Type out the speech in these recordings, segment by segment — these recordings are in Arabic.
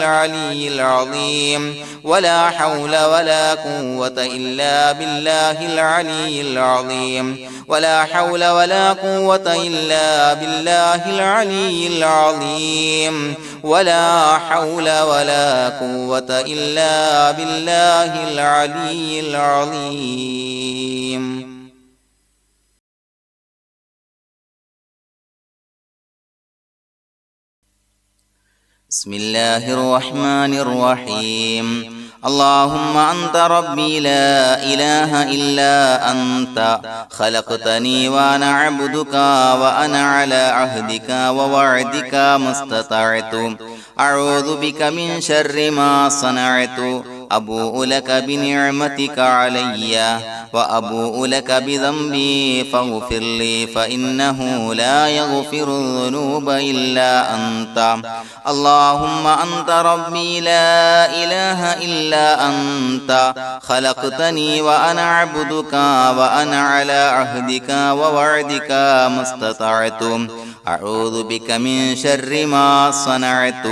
العلي العظيم ولا حول ولا قوة إلا بالله العلي العظيم ولا حول ولا قوة إلا بالله العلي العظيم ولا حول ولا قوة إلا بالله العلي العظيم. بسم الله الرحمن الرحيم. اللهم أنت ربي لا إله إلا أنت خلقتني وأنا عبدك وأنا على عهدك ووعدك ما استطعت أعوذ بك من شر ما صنعت أبوء لك بنعمتك علي وأبوء لك بذنبي فاغفر لي فإنه لا يغفر الذنوب إلا أنت. اللهم أنت ربي لا إله إلا أنت خلقتني وأنا عبدك وأنا على عهدك ووعدك ما استطعت أعوذ بك من شر ما صنعت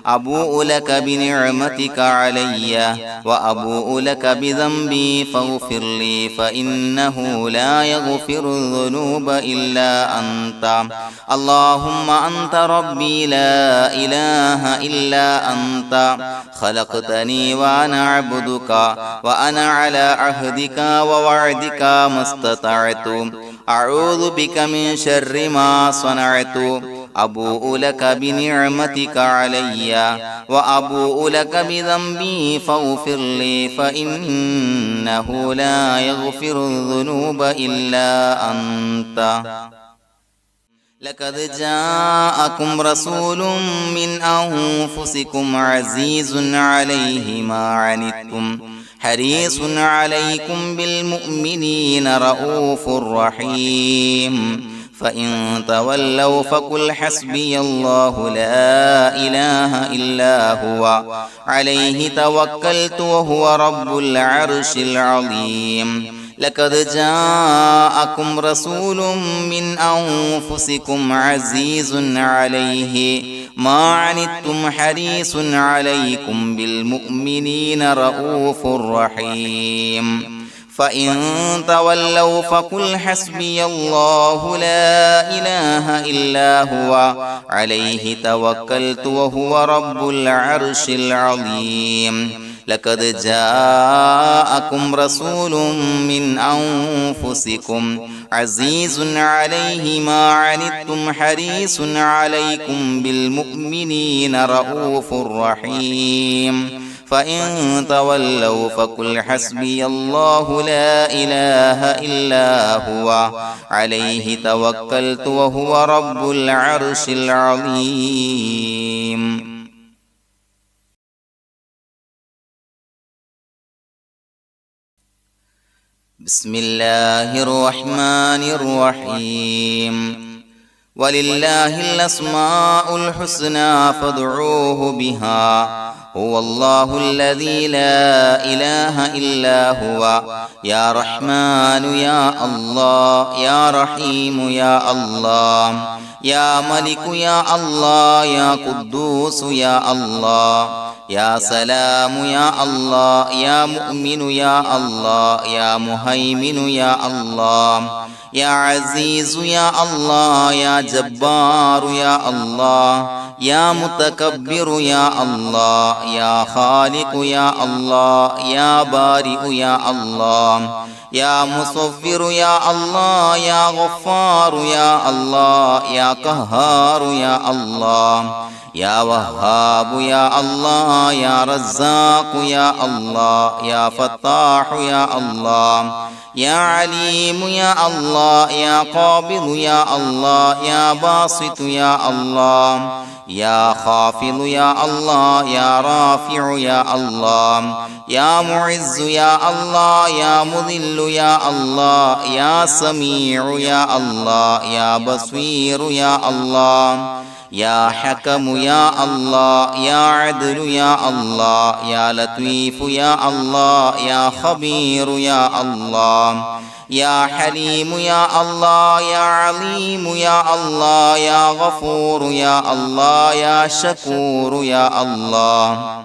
أبوء لك بنعمتك علي وأبوء لك بذنبي فاغفر لي فإنه لا يغفر الذنوب إلا أنت. اللهم أنت ربي لا إله إلا أنت خلقتني وأنا عبدك وأنا على عهدك ووعدك ما استطعت أعوذ بك من شر ما صنعت أبوء لك بنعمتك علي وأبوء لك بذنبي فاغفر لي فإنه لا يغفر الذنوب إلا أنت. لقد جاءكم رسول من أنفسكم عزيز عليه ما عنتم حريص عليكم بالمؤمنين رؤوف رحيم. فإن تولوا فقل حسبي الله لا إله إلا هو عليه توكلت وهو رب العرش العظيم. لقد جاءكم رسول من أنفسكم عزيز عليه ما عنتم حريص عليكم بالمؤمنين رؤوف رحيم. فإن تولوا فقل حسبي الله لا إله إلا هو عليه توكلت وهو رب العرش العظيم. لقد جاءكم رسول من أنفسكم عزيز عليه ما عنتم حريص عليكم بالمؤمنين رؤوف رحيم. فإن تولوا فقل حسبي الله لا إله إلا هو عليه توكلت وهو رب العرش العظيم. بسم الله الرحمن الرحيم. ولله الأسماء الحسنى فادعوه بها هو الله الذي لا إله إلا هو يا رحمن يا الله يا رحيم يا الله يا ملك يا الله يا قدوس يا الله يا سلام يا الله يا مؤمن يا الله يا مهيمن يا الله يا عزيز يا الله يا جبار يا الله يا متكبر يا الله يا خالق يا الله يا بارئ يا الله يا مصفر يا الله يا غفار يا الله يا قهار يا الله يا وهاب يا الله يا رزاق يا الله يا فتاح يا الله يا عليم يا الله يا قابض يا الله يا باسط يا الله يا خافض يا الله يا رافع يا الله يا معز يا الله يا مذل يا الله يا سميع يا الله يا بصير يا الله يا حكم يا الله يا عدل يا الله يا لطيف يا الله يا خبير يا الله يا حليم يا الله يا عليم يا الله يا غفور يا الله يا شكور يا الله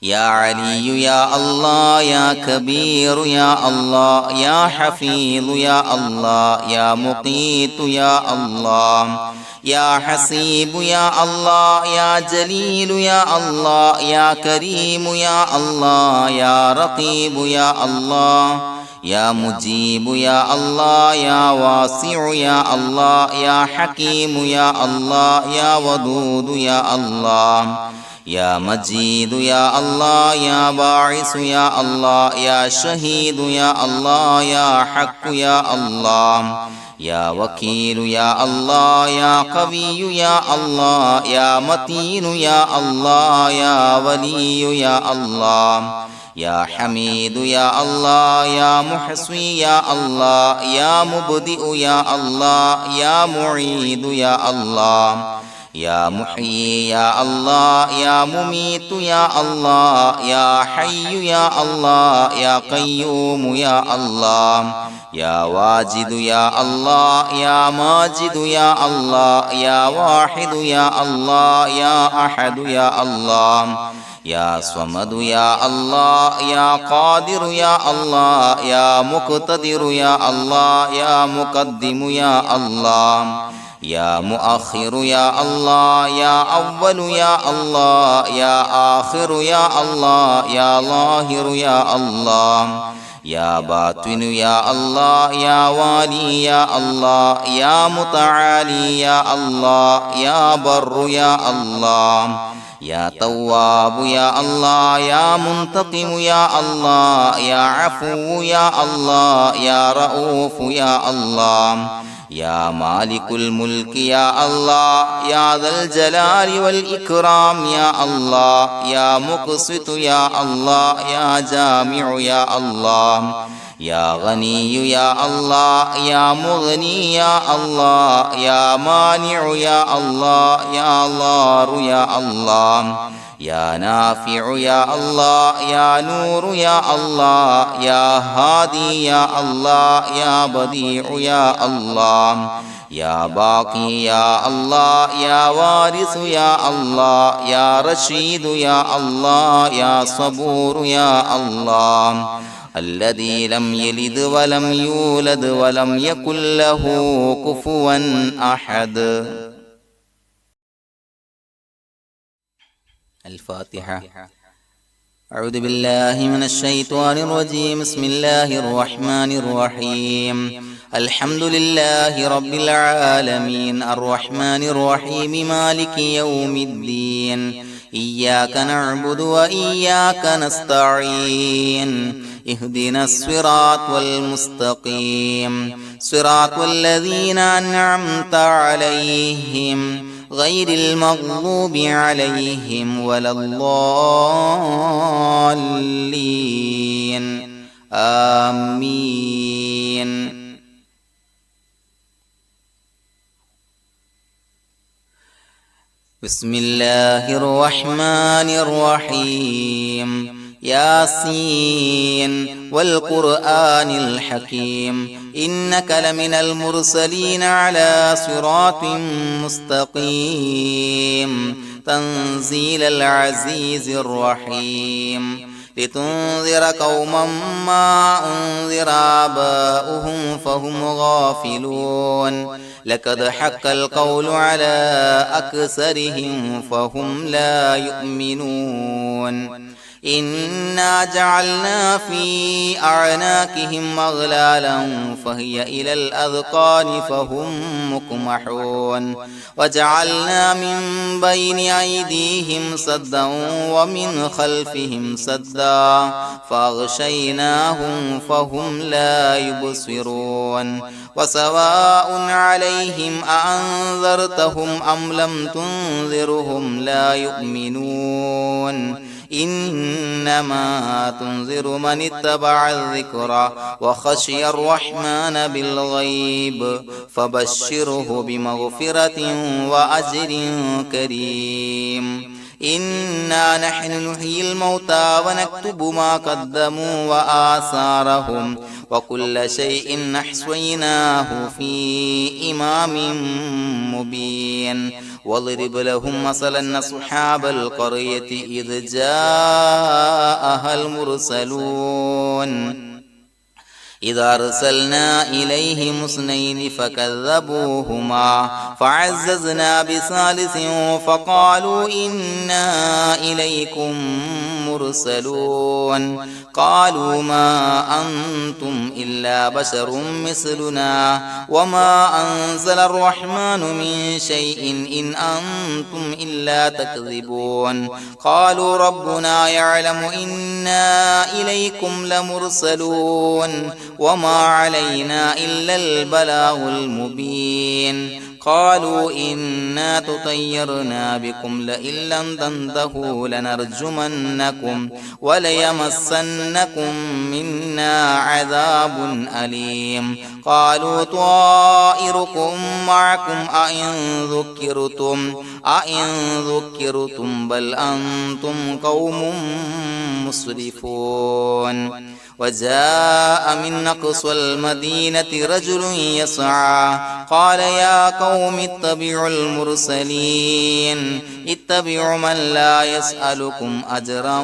يا علي يا الله يا كبير يا الله يا حفيظ يا الله يا مقيت يا الله يا حسيب يا الله يا جليل يا الله يا كريم يا الله يا رقيب يا الله يا مجيب يا الله يا واسع يا الله يا حكيم يا الله يا ودود يا الله يا مجيد يا الله يا باعث يا الله يا شهيد يا الله يا حق يا الله يا وكيل يا الله يا قوي يا الله يا متين يا الله يا ولي يا الله يا حميد يا الله يا محصي يا الله يا مبدئ يا الله يا معيد يا الله يا محيي يا الله يا مميت يا الله يا حي يا الله يا قيوم يا الله يا واجد يا الله يا ماجد يا الله يا واحد يا الله يا أحد يا الله يا صمد يا الله يا قادر يا الله يا مقتدر يا الله يا مقدم يا الله يا مؤخر يا الله يا أول يا الله يا آخر يا الله يا ظاهر يا الله يا باطن يا الله يا والي يا الله يا متعالي يا الله يا بر يا الله يا تواب يا الله يا منتقم يا الله يا عفو يا الله يا رؤوف يا الله يا مالك الملك يا الله يا ذا الجلال والإكرام يا الله يا مقسط يا الله يا جامع يا الله يا غني يا الله يا مغني يا الله يا مانع يا الله يا ضار يا الله يا نافع يا الله يا نور يا الله يا هادي يا الله يا بديع يا الله يا باقي يا الله يا وارث يا الله يا رشيد يا الله يا صبور يا الله الذي لم يلد ولم يولد ولم يكن له كفوا أحد. الفاتحة. أعوذ بالله من الشيطان الرجيم. بسم الله الرحمن الرحيم. الحمد لله رب العالمين الرحمن الرحيم مالك يوم الدين إياك نعبد وإياك نستعين اهدنا الصراط المستقيم صراط الذين أنعمت عليهم غير المغضوب عليهم ولا الضالين آمين. بسم الله الرحمن الرحيم. ياسين والقرآن الحكيم إنك لمن المرسلين على صراط مستقيم تنزيل العزيز الرحيم لتنذر قوما ما أنذر آباؤهم فهم غافلون لقد حق القول على أكثرهم فهم لا يؤمنون إنا جعلنا في أعناقهم أغلالا فهي إلى الأذقان فهم مقمحون وجعلنا من بين أيديهم سدا ومن خلفهم سدا فأغشيناهم فهم لا يبصرون وسواء عليهم أأنذرتهم أم لم تنذرهم لا يؤمنون إنما تنذر من اتبع الذكر وخشي الرحمن بالغيب فبشره بمغفرة وأجر كريم. إنا نحن نحيي الموتى ونكتب ما قدموا وآثارهم وكل شيء أحصيناه في إمام مبين واضرب لهم مثلا أصحاب القرية إذ جاءها المرسلون إذا أرسلنا إليهم اثنين فكذبوهما فعززنا بثالث فقالوا إنا إليكم مرسلون قالوا ما أنتم إلا بشر مثلنا وما أنزل الرحمن من شيء إن أنتم إلا تكذبون قالوا ربنا يعلم إنا إليكم لمرسلون وما علينا إلا البلاغ المبين قالوا إنا تطيرنا بكم لئن لم تنتهوا لنرجمنكم وليمسنكم منا عذاب أليم قالوا طائركم معكم أئن ذكرتم بل أنتم قوم مسرفون وجاء من أقصى المدينة رجل يسعى قال يا قوم اتبعوا المرسلين اتبعوا من لا يسألكم أجرا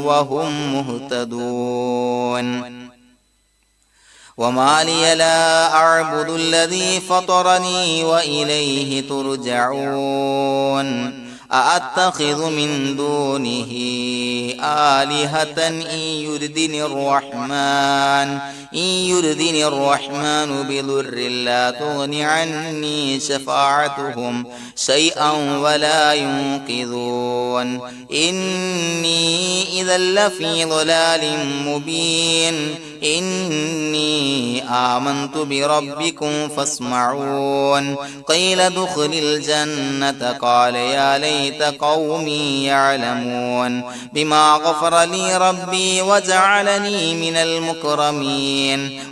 وهم مهتدون وما لي لا أعبد الذي فطرني وإليه ترجعون أأتخذ من دونه آلهة إن يردني الرحمن بضر لا تغن عني شفاعتهم شيئا ولا ينقذون إني إذا لفي ضلال مبين إني آمنت بربكم فاسمعون قيل ادخل الجنة قال يا ليت قومي يعلمون بما غفر لي ربي وجعلني من المكرمين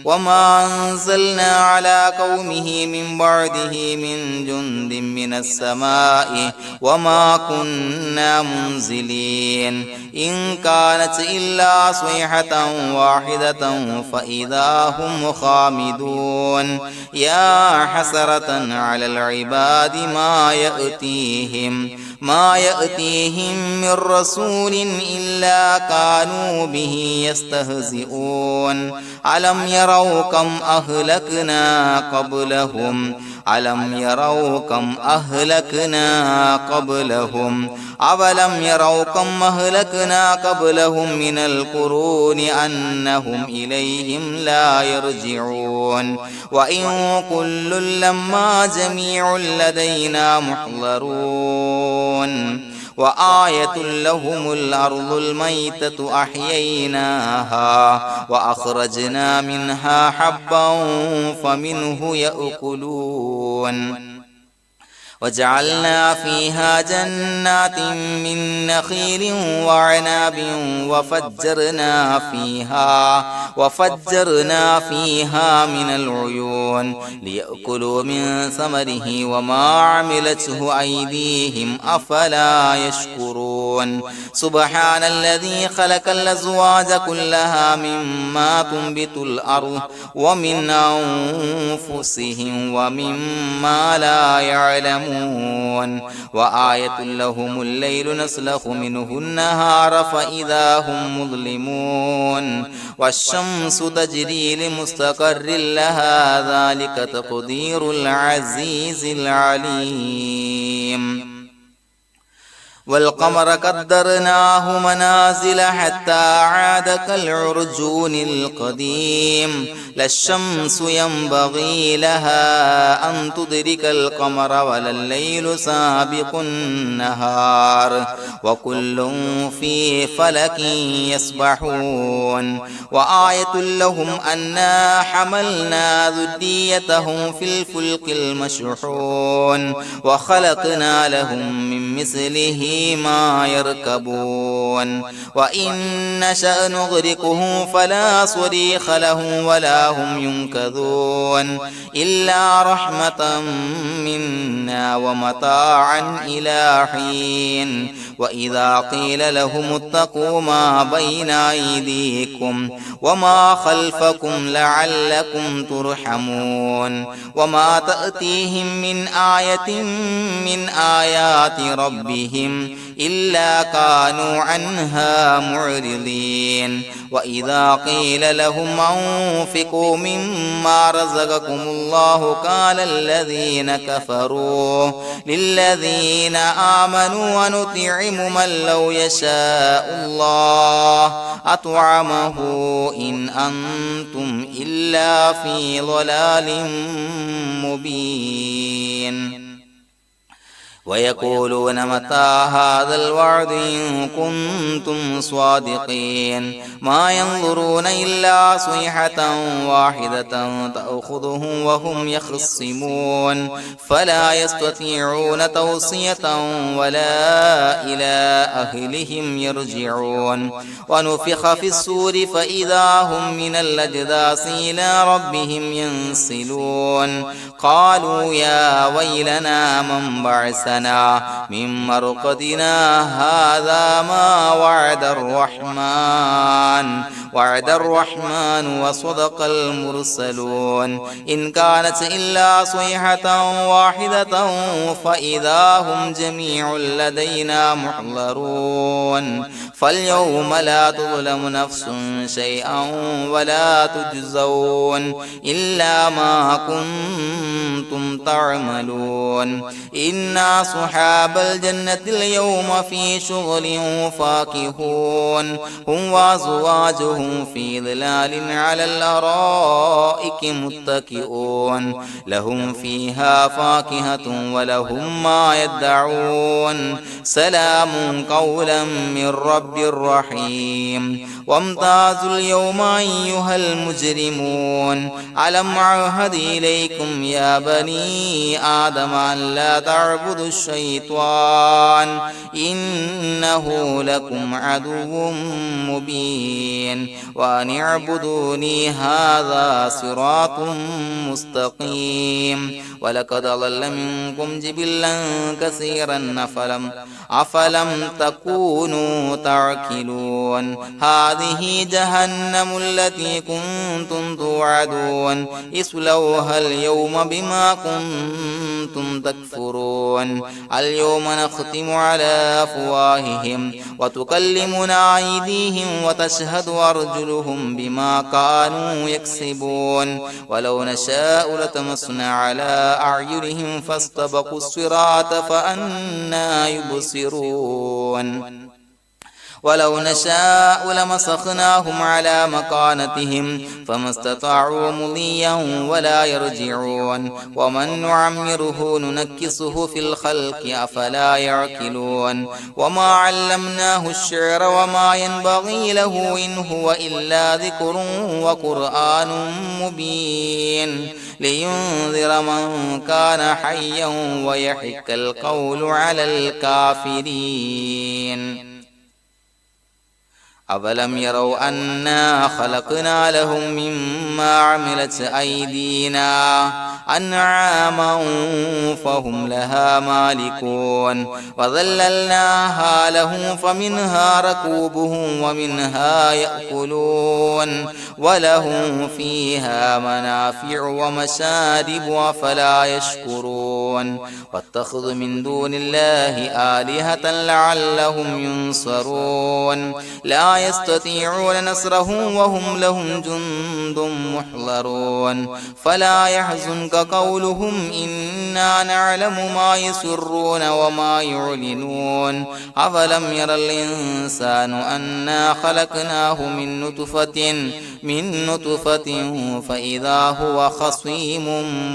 وما أنزلنا على قومه من بعده من جند من السماء وما كنا منزلين إن كانت إلا صيحة واحدة فإذا هم خامدون يا حسرة على العباد ما يأتيهم من رسول إلا كانوا به يستهزئون ألم يروا كم أهلكنا قبلهم أولم يروا كم أهلكنا قبلهم من القرون أنهم إليهم لا يرجعون وإن كل لما جميع لدينا محضرون وآية لهم الأرض الميتة أحييناها وأخرجنا منها حبا فمنه يأكلون وجعلنا فيها جنات من نخيل وعناب وفجرنا فيها من العيون ليأكلوا من ثمره وما عملته أيديهم أفلا يشكرون سبحان الذي خلق الأزواج كلها مما تنبت الأرض ومن أنفسهم ومما لا يعلمون وآية لهم الليل نسلخ منه النهار فإذا هم مظلمون والشمس تجري لمستقر لها ذلك تقدير العزيز العليم والقمر قدرناه منازل حتى عاد كالعرجون القديم لا الشمس ينبغي لها أن تدرك القمر ولا الليل سابق النهار وكل في فلك يسبحون وآية لهم أنا حملنا ذريتهم في الفلك المشحون وخلقنا لهم من مثله ما يركبون وإن نشأ نغرقهم فلا صريخ لهم ولا هم ينقذون إلا رحمة منا ومتاعا إلى حين وإذا قيل لهم اتقوا ما بين أيديكم وما خلفكم لعلكم ترحمون وما تأتيهم من آية من آيات ربهم إلا كانوا عنها معرضين وإذا قيل لهم أنفقوا مما رزقكم الله قال الذين كفروا للذين آمنوا ونطعم من لو يشاء الله أطعمه إن أنتم إلا في ضلال مبين ويقولون متى هذا الوعد إن كنتم صادقين ما ينظرون إلا صيحة واحدة تأخذهم وهم يخصمون فلا يستطيعون توصية ولا إلى أهلهم يرجعون ونفخ في الصور فإذا هم من الأجداث إلى ربهم ينسلون قالوا يا ويلنا من بعثنا من مرقدنا هذا ما وعد الرحمن وصدق المرسلون إن كانت إلا صيحة واحدة فإذا هم جميع لدينا محضرون فاليوم لا تظلم نفس شيئا ولا تجزون إلا ما كنتم تعملون إنا أصحاب الجنة اليوم في شغل فاكهون هم وأزواجهم في ظلال على الأرائك متكئون لهم فيها فاكهة ولهم ما يدعون سلام قولا من رب رحيم وامتازوا اليوم أيها المجرمون ألم أعهد إليكم يا بني آدم أن لا تعبدوا الشيطان إنه لكم عدو مبين وأن اعبدوني هذا صراط مستقيم ولقد ضل منكم جبلا كثيرا أفلم تكونوا تعقلون هذه جهنم التي كنتم توعدون اصلوها اليوم بما كنتم تكفرون اليوم نختم على أفواههم وتكلمنا أيديهم وتشهد أرجلهم بما كانوا يكسبون ولو نشاء لتمسنا على أعينهم فاستبقوا الصراط فأنى يبصرون ولو نشاء لمسخناهم على مكانتهم فما استطاعوا مضيا ولا يرجعون ومن نعمره ننكسه في الخلق أفلا يعقلون وما علمناه الشعر وما ينبغي له إن هو إلا ذكر وقرآن مبين لينذر من كان حيا ويحق القول على الكافرين أولم يروا أنا خلقنا لهم مما عملت أيدينا أنعاما فهم لها مالكون وظللناها لهم فمنها ركوبهم ومنها يأكلون ولهم فيها منافع ومشارب أفلا يشكرون واتخذوا من دون الله آلهة لعلهم ينصرون لا يستطيعون نصرهم وهم لهم جند محضرون فلا يحزنك قولهم إنا نعلم ما يسرون وما يعلنون أفلم ير الإنسان أنا خلقناه من نطفة فإذا هو خصيم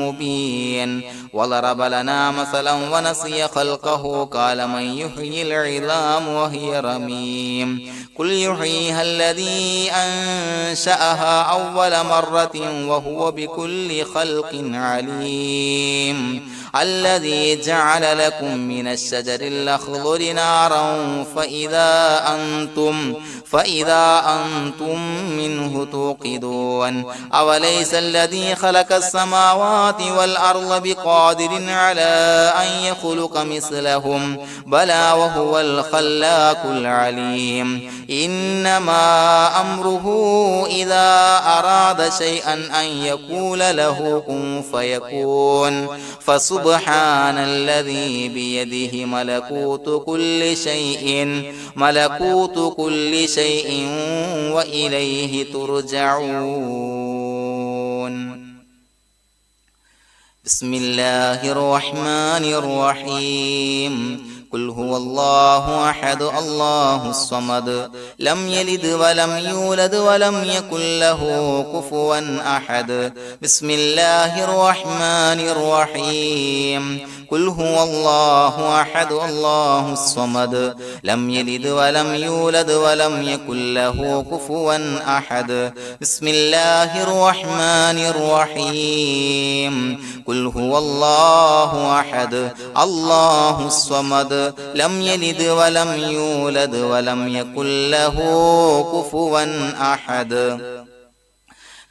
مبين وضرب لنا مثلا ونسي خلقه قال من يحيي العظام وهي رميم قل يحييها الذي أنشأها أول مرة وهو بكل خلق عليم الذي جعل لكم من الشجر الأخضر نارا فإذا أنتم منه توقدون أوليس الذي خلق السماوات والأرض بقادر على أن يخلق مثلهم بلى وهو الخلاق العليم إنما أمره إذا أراد شيئا أن يقول له كن فيكون فسبحان الذي بيده ملكوت كل شيء وإليه ترجعون بسم الله الرحمن الرحيم قل هو الله أحد الله الصمد لم يلد ولم يولد ولم يكن له كفوا أحد بسم الله الرحمن الرحيم قل هو الله أحد الله الصمد لم يلد ولم يولد ولم يكن له كفوا أحد بسم الله الرحمن الرحيم قل هو الله أحد الله الصمد لم يلد ولم يولد ولم يكن له كفوا أحد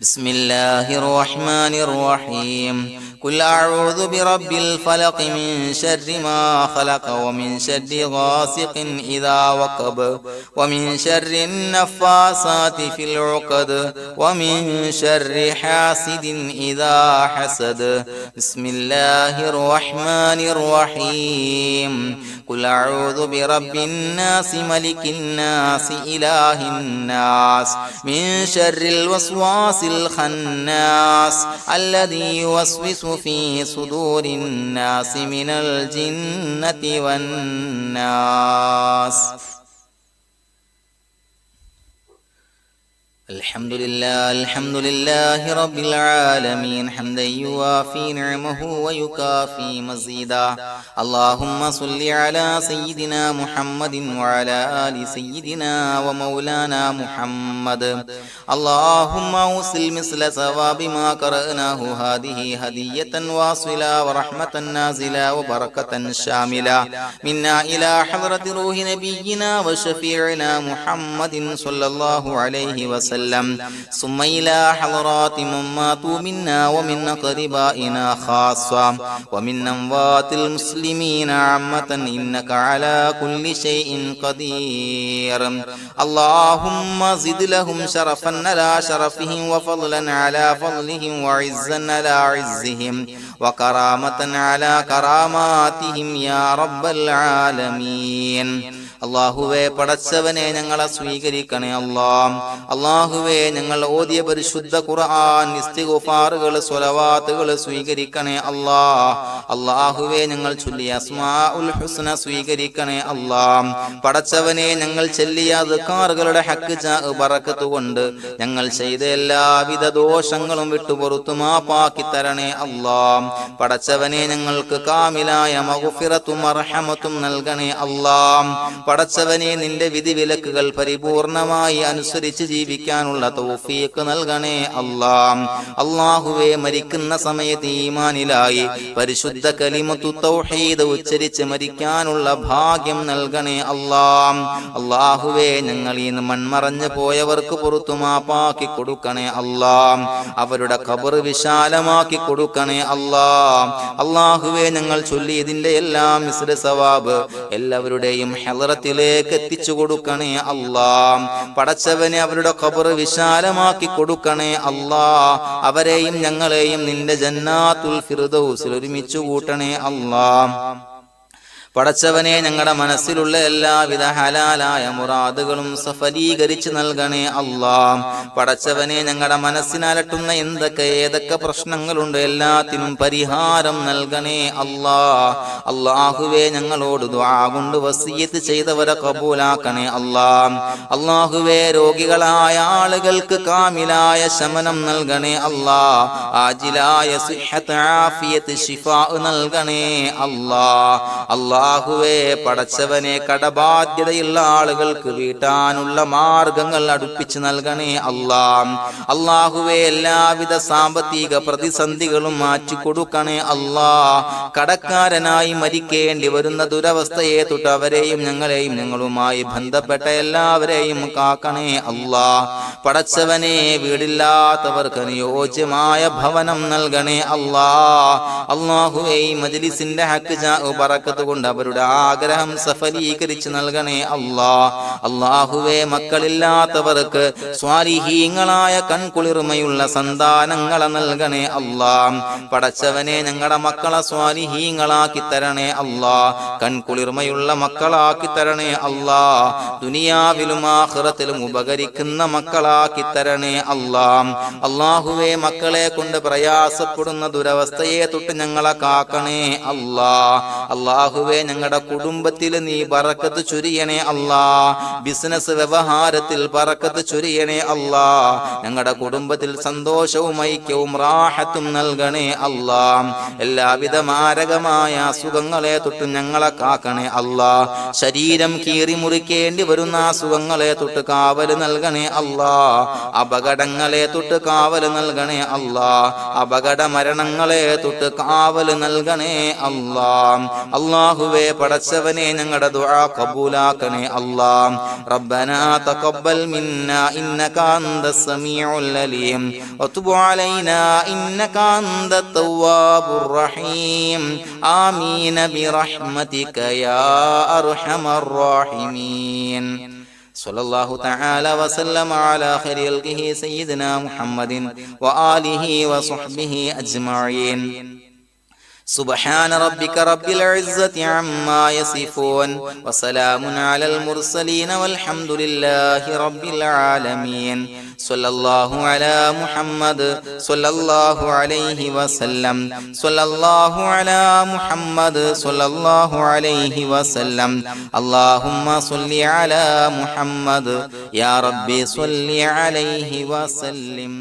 بسم الله الرحمن الرحيم قل أعوذ برب الفلق من شر ما خلق ومن شر غاسق إذا وقب ومن شر النفاثات في العقد ومن شر حاسد إذا حسد بسم الله الرحمن الرحيم قل أعوذ برب الناس ملك الناس إله الناس من شر الوسواس الخناس الذي يوسوس في صدور الناس من الجنة والناس الحمد لله رب العالمين حمدا يوافي نعمه ويكافي مزيدا اللهم صل على سيدنا محمد وعلى آل سيدنا ومولانا محمد اللهم أوصل مثل ثواب ما قرأناه هذه هدية واصلة ورحمة نازلة وبركة شاملة منا إلى حضرة روح نبينا وشفيعنا محمد صلى الله عليه وسلم ثم إلى حضرات من ماتوا منا ومن أقربائنا خاصة ومن أموات المسلمين عامة إنك على كل شيء قدير اللهم زد لهم شرفا على شرفهم وفضلا على فضلهم وعزا على عزهم وكرامة على كراماتهم يا رب العالمين അല്ലാഹുവേ പടച്ചവനെ ഞങ്ങളെ സ്വീകരിക്കണേ അല്ലാഹുവേ ഞങ്ങൾ ഓതിയ പരിശുദ്ധ ഖുർആൻ ഇസ്തിഗ്ഫാറുകൾ സ്വലവാത്തുകൾ സ്വീകരിക്കണേ അല്ലാഹുവേ ഞങ്ങൾ ചൊല്ലിയ അസ്മാഉൽ ഹുസ്ന സ്വീകരിക്കണേ പടച്ചവനെ ഞങ്ങൾ ചൊല്ലിയ അദ്കാറുകളുടെ ഹക്ക് ബറക്കത്ത് കൊണ്ട് ഞങ്ങൾ ചെയ്ത എല്ലാവിധ ദോഷങ്ങളും വിട്ടുപുറത്തു മാപ്പാക്കി തരണേ പടച്ചവനെ ഞങ്ങൾക്ക് കാമിലായ മഗ്ഫിറത്തും മർഹമത്തും നൽകണേ പടച്ചവനെ നിന്റെ വിധിവിലക്കുകൾ പരിപൂർണമായി അനുസരിച്ച് ജീവിക്കാനുള്ള തൗഫീഖ് നൽകണേ അല്ലാഹുവേ മരിക്കുന്ന സമയത്ത് ഈമാനിലായി പരിശുദ്ധ കലിമത്തു തൗഹീദ് ഉച്ചരിച്ച് മരിക്കാനുള്ള ഭാഗ്യം നൽകണേ അല്ലാഹുവേ ഞങ്ങൾ ഈ മൺമറഞ്ഞു പോയവർക്ക് പുറത്തു മാപ്പാക്കി കൊടുക്കണേ അവരുടെ ഖബർ വിശാലമാക്കി കൊടുക്കണേ അല്ലാഹുവേ ഞങ്ങൾ ചൊല്ലിയതിന്റെ എല്ലാം മിസ്ര സവാബ് എല്ലാവരുടെയും ഹളറത്തിലേക്ക് എത്തിച്ചു കൊടുക്കണേ പടച്ചവനെ അവരുടെ ഖബർ വിശാലമാക്കി കൊടുക്കണേ അവരെയും ഞങ്ങളെയും നിന്റെ ജന്നാത്തുൽ ഫിർദൗസിൽ ഒരുമിച്ച് കൂട്ടണേ പടച്ചവനെ ഞങ്ങളുടെ മനസ്സിലുള്ള എല്ലാവിധ ഹലാലായ മുറാദുകളും സഫലീകരിച്ച് നൽകണേ പടച്ചവനെ ഞങ്ങളുടെ മനസ്സിനലട്ടുന്ന ഏതൊക്കെ പ്രശ്നങ്ങളുണ്ട് എല്ലാത്തിനും പരിഹാരം നൽകണേ അല്ലാഹുവേ ഞങ്ങളോട് ദുആ കൊണ്ട് വസിയത്ത് ചെയ്തവരെ കബൂലാക്കണേ അല്ലാഹുവേ രോഗികളായ ആളുകൾക്ക് കാമിലായ ശമനം നൽകണേ ആജിലായ സിഹ്ഹത്ത് ആഫിയത്ത് ശിഫാ നൽകണേ അല്ലാഹുവേ പടച്ചവനെ കടബാധ്യതയുള്ള ആളുകൾക്ക് വീട്ടാനുള്ള മാർഗങ്ങൾ അടുപ്പിച്ച് നൽകണേ അല്ലാ. അല്ലാഹുവേ എല്ലാവിധ സാമ്പത്തിക പ്രതിസന്ധികളും മാറ്റിക്കൊടുക്കണേ അല്ലാ. കടക്കാരനായി മരിക്കേണ്ടി വരുന്ന ദുരവസ്ഥയെ തൊട്ട് അവരെയും ഞങ്ങളെയും ഞങ്ങളുമായി ബന്ധപ്പെട്ട എല്ലാവരെയും കാക്കണേ അല്ലാ. പടച്ചവനെ വീടില്ലാത്തവർക്ക് അനുയോജ്യമായ ഭവനം നൽകണേ അല്ലാ. അല്ലാഹുവേ മജ്ലിസിന്റെ ഹക്ക് ബറക്കത്ത് കൊണ്ട് അവരുടെ ആഗ്രഹം സഫലീകരിച്ച് നൽകണേ അല്ലാ. അല്ലാഹുവേ മക്കളില്ലാത്തവർക്ക് സ്വാലിഹീങ്ങളായ കൺകുളിർമയുള്ള സന്താനങ്ങളെ നൽകണേ അല്ലാ. പടച്ചവനെ ഞങ്ങളുടെ മക്കളെ സ്വാലിഹീങ്ങളാക്കി തരണേ അല്ലാ. കൺകുളിർമയുള്ള മക്കളാക്കി തരണേ അല്ലാ. ദുനിയാവിലും ആഖിറത്തിലും ഉപകരിക്കുന്ന മക്കളാക്കി തരണേ അല്ലാ. അല്ലാഹുവേ മക്കളെ കൊണ്ട് പ്രയാസപ്പെടുന്ന ദുരവസ്ഥയെ തൊട്ട് ഞങ്ങളെ കാക്കണേ അല്ലാ. അല്ലാഹുവേ ഞങ്ങളുടെ കുടുംബത്തിൽ നീ ബറക്കത്ത് ചൊരിയണേ അല്ലാ. ബിസിനസ് വ്യവഹാരത്തിൽ ബറക്കത്ത് ചൊരിയണേ അല്ലാ. ഞങ്ങളുടെ കുടുംബത്തിൽ സന്തോഷവും ഐക്യവും റാഹത്തും നൽകണേ അല്ലാ. എല്ലാവിധ മാരകമായ അസുഖങ്ങളെ തൊട്ട് ഞങ്ങളെ കാക്കണേ അല്ലാ. ശരീരം കീറി മുറിക്കേണ്ടി വരുന്ന അസുഖങ്ങളെ തൊട്ട് കാവല് നൽകണേ അല്ലാ. അപകടങ്ങളെ തൊട്ട് കാവല് നൽകണേ അല്ലാ. അപകട മരണങ്ങളെ തൊട്ട് കാവല് നൽകണേ അല്ലാ. അല്ലാഹുവേ പടച്ചവനെ ഞങ്ങളുടെ ദുആ ഖബൂലാക്കണേ അല്ലാ. റബ്ബനാ തഖബ്ബൽ മിന്നാ ഇന്നക അന്തസ് സമീഉൽ അലീം വതുബ് അലൈനാ ഇന്നക അന്തത് തവ്വാബുർ റഹീം. ആമീൻ ബിറഹ്മതിക യാ അർഹമർ റഹീമീൻ. സല്ലല്ലാഹു തആല വസല്ലമ അലാ ഖൈരിൽ ഖൽഖിഹി സയ്യിദിനാ മുഹമ്മദിൻ വആലിഹി വസ്വഹ്ബിഹി അജ്മഈൻ. سبحان ربك رب العزة عما يصفون وسلام على المرسلين والحمد لله رب العالمين. صلى الله على محمد صلى الله عليه وسلم. صلى الله على محمد صلى الله عليه وسلم. اللهم صل على محمد يا ربي صل عليه وسلم.